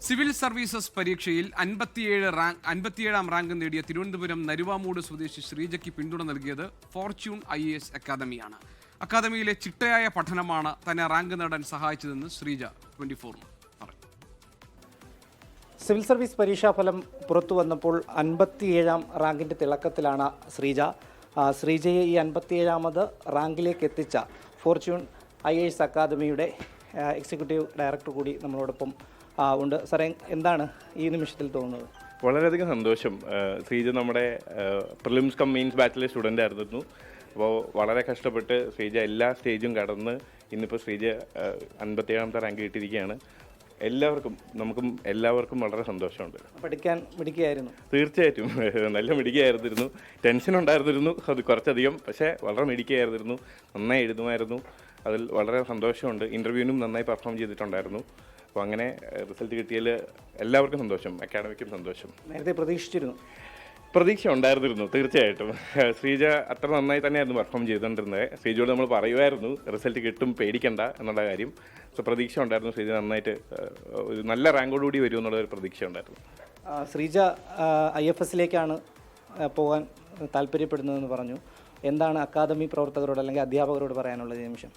Civil services പരീക്ഷയിൽ 57ാം rank നേടിയ തിരുവനന്തപുരം നരുവാമൂട് സ്വദേശി ശ്രീജയ്ക്ക് പിന്തുണ നൽകിയത് ഫോർച്യൂൺ IAS അക്കാദമിയാണ്. അക്കാദമിയിലെ ചിട്ടയായ പഠനമാണ് തന്നെ റാങ്ക് നേടാൻ സഹായിച്ചതെന്ന് ശ്രീജ 24 പറഞ്ഞു. സിവിൽ സർവീസ് പരീക്ഷാഫലം പുറത്തു വന്നപ്പോൾ 57ാം റാങ്കിൻ്റെ തിളക്കത്തിലാണ് ശ്രീജയെ ഈ 57ാമത് റാങ്കിലേക്ക് എത്തിച്ച ഫോർച്യൂൺ IAS അക്കാദമിയുടെ എക്സിക്യൂട്ടീവ് ഡയറക്ടർ കൂടി നമ്മളോടൊപ്പം ഉണ്ട്. സാറേ, എന്താണ് ഈ നിമിഷത്തിൽ തോന്നുന്നത്? വളരെയധികം സന്തോഷം. ശ്രീജ നമ്മുടെ പ്രിലിംസ് കം മെയിൻസ് ബാച്ചിലെ സ്റ്റുഡൻ്റ് ആയിരുന്നു. അപ്പോൾ വളരെ കഷ്ടപ്പെട്ട് ശ്രീജ എല്ലാ സ്റ്റേജും കടന്ന് ഇന്നിപ്പോൾ ശ്രീജ 57ാമത്തെ റാങ്ക് കിട്ടിയിരിക്കുകയാണ്. നമുക്കും എല്ലാവർക്കും വളരെ സന്തോഷമുണ്ട്. പഠിക്കാൻ മിടുക്കിയായിരുന്നു? തീർച്ചയായിട്ടും നല്ല മിടുക്കിയായിരുന്നു. ടെൻഷൻ ഉണ്ടായിരുന്നിരുന്നു അത് കുറച്ചധികം, പക്ഷേ വളരെ മിടുക്കിയായിരുന്നു. നന്നായി എഴുതുമായിരുന്നു. അതിൽ വളരെ സന്തോഷമുണ്ട്. ഇൻ്റർവ്യൂവിനും നന്നായി പെർഫോം ചെയ്തിട്ടുണ്ടായിരുന്നു. അപ്പോൾ അങ്ങനെ റിസൾട്ട് കിട്ടിയതിൽ എല്ലാവർക്കും സന്തോഷം, അക്കാഡമിക്കും സന്തോഷം. നേരത്തെ പ്രതീക്ഷ ഉണ്ടായിരുന്നിരുന്നു തീർച്ചയായിട്ടും. ശ്രീജ അത്ര നന്നായി തന്നെയായിരുന്നു പെർഫോം ചെയ്തുകൊണ്ടിരുന്നത്. ശ്രീജയോട് നമ്മൾ പറയുമായിരുന്നു റിസൾട്ട് കിട്ടും, പേടിക്കണ്ട എന്നുള്ള കാര്യം. സോ പ്രതീക്ഷ ഉണ്ടായിരുന്നു ശ്രീജ നന്നായിട്ട് ഒരു നല്ല റാങ്കോടുകൂടി വരും എന്നുള്ളൊരു പ്രതീക്ഷ ഉണ്ടായിരുന്നു. ശ്രീജ IFSലേക്കാണ് പോകാൻ താല്പര്യപ്പെടുന്നതെന്ന് പറഞ്ഞു. എന്താണ് അക്കാദമി പ്രവർത്തകരോട് അല്ലെങ്കിൽ അധ്യാപകരോട് പറയാനുള്ളത് ഈ നിമിഷം?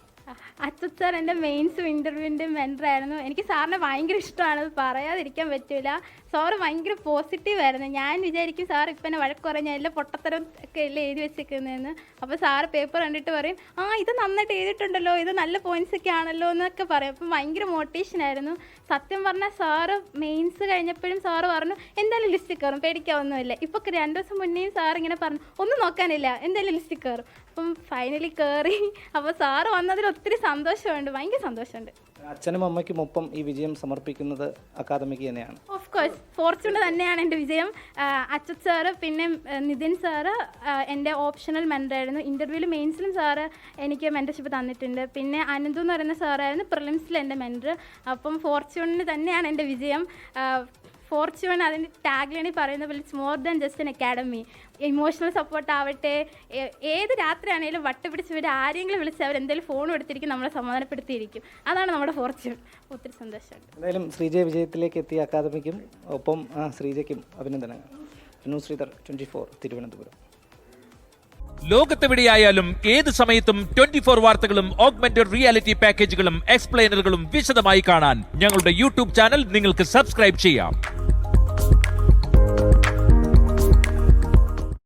അച്യുത് സാർ എൻ്റെ മെയിൻസും ഇൻ്റർവ്യൂവിൻ്റെ മെൻറ്ററായിരുന്നു. എനിക്ക് സാറിനെ ഭയങ്കര ഇഷ്ടമാണ്, അത് പറയാതിരിക്കാൻ പറ്റില്ല. സാറ് ഭയങ്കര പോസിറ്റീവായിരുന്നു. ഞാൻ വിചാരിക്കും സാർ ഇപ്പം എന്നെ വഴക്ക് പറഞ്ഞാൽ എല്ലാ പൊട്ടത്തരം ഒക്കെ എല്ലാം എഴുതി വെച്ചേക്കുന്നതെന്ന്. അപ്പോൾ സാറ് പേപ്പർ കണ്ടിട്ട് പറയും, ഇത് നന്നായിട്ട് എഴുതിയിട്ടുണ്ടല്ലോ, ഇത് നല്ല പോയിൻറ്റ്സ് ഒക്കെ ആണല്ലോ എന്നൊക്കെ പറയും. അപ്പം ഭയങ്കര മോട്ടിവേഷനായിരുന്നു. സത്യം പറഞ്ഞാൽ സാറ് മെയിൻസ് കഴിഞ്ഞപ്പോഴും സാറ് പറഞ്ഞു എന്തായാലും ലിസ്റ്റിൽ കയറും, പേടിക്കാവൊന്നുമില്ല. ഇപ്പോൾ 2 ദിവസം മുന്നേയും സാർ ഇങ്ങനെ പറഞ്ഞു ഒന്നും നോക്കാനില്ല, എന്തായാലും ലിസ്റ്റിൽ കയറും. അപ്പം ഫൈനലി കയറി. അപ്പോൾ സാറ് വന്നതിൽ ഒത്തിരി സന്തോഷമുണ്ട്, ഭയങ്കര സന്തോഷമുണ്ട്. അച്ഛനും അമ്മയ്ക്കും ഒപ്പം ഈ വിജയം സമർപ്പിക്കുന്നത് അക്കാദമിക്ക് തന്നെയാണ്. ഓഫ് കോഴ്സ് ഫോർച്യൂണ് തന്നെയാണ് എൻ്റെ വിജയം. അച്യുത് സാറ് പിന്നെ നിതിൻ സാറ് എൻ്റെ ഓപ്ഷണൽ മെൻറ്ററായിരുന്നു. ഇൻ്റർവ്യൂവിലും മെയിൻസിലും സാറ് എനിക്ക് മെൻറ്റർഷിപ്പ് തന്നിട്ടുണ്ട്. പിന്നെ അനന്തു എന്ന് പറയുന്ന സാറായിരുന്നു പ്രിലിംസിൽ എൻ്റെ മെൻറ്റർ. അപ്പം ഫോർച്യൂണിന് തന്നെയാണ് എൻ്റെ വിജയം. ഫോർച്യൂൺ അതിൻ്റെ ടാഗ്ലൈനിൽ പറയുന്ന പോലെ it's more than just N academy. Emotional support ആവട്ടെ, ഏത് രാത്രിയാണെങ്കിലും വട്ടുപിടിച്ച് ഇവർ ആരെങ്കിലും വിളിച്ച് അവരെന്തെങ്കിലും ഫോൺ എടുത്തിരിക്കും, നമ്മളെ സമാധാനപ്പെടുത്തിയിരിക്കും. അതാണ് നമ്മുടെ ഫോർച്യൂൺ. ഒത്തിരി സന്തോഷമുണ്ട്. എന്തായാലും ശ്രീജയ വിജയത്തിലേക്ക് എത്തിയ അക്കാദമിക്കും ഒപ്പം ശ്രീജയ്ക്കും അഭിനന്ദനങ്ങൾ. ശ്രീധർ 24 തിരുവനന്തപുരം. ലോകത്തെവിടെയായാലും ഏത് സമയത്തും 24 വാർത്തകളും ഓഗ്മെന്റഡ് റിയാലിറ്റി പാക്കേജുകളും എക്സ്പ്ലെയിനറുകളും വിശദമായി കാണാൻ ഞങ്ങളുടെ YouTube ചാനൽ നിങ്ങൾക്ക് സബ്സ്ക്രൈബ് ചെയ്യാം.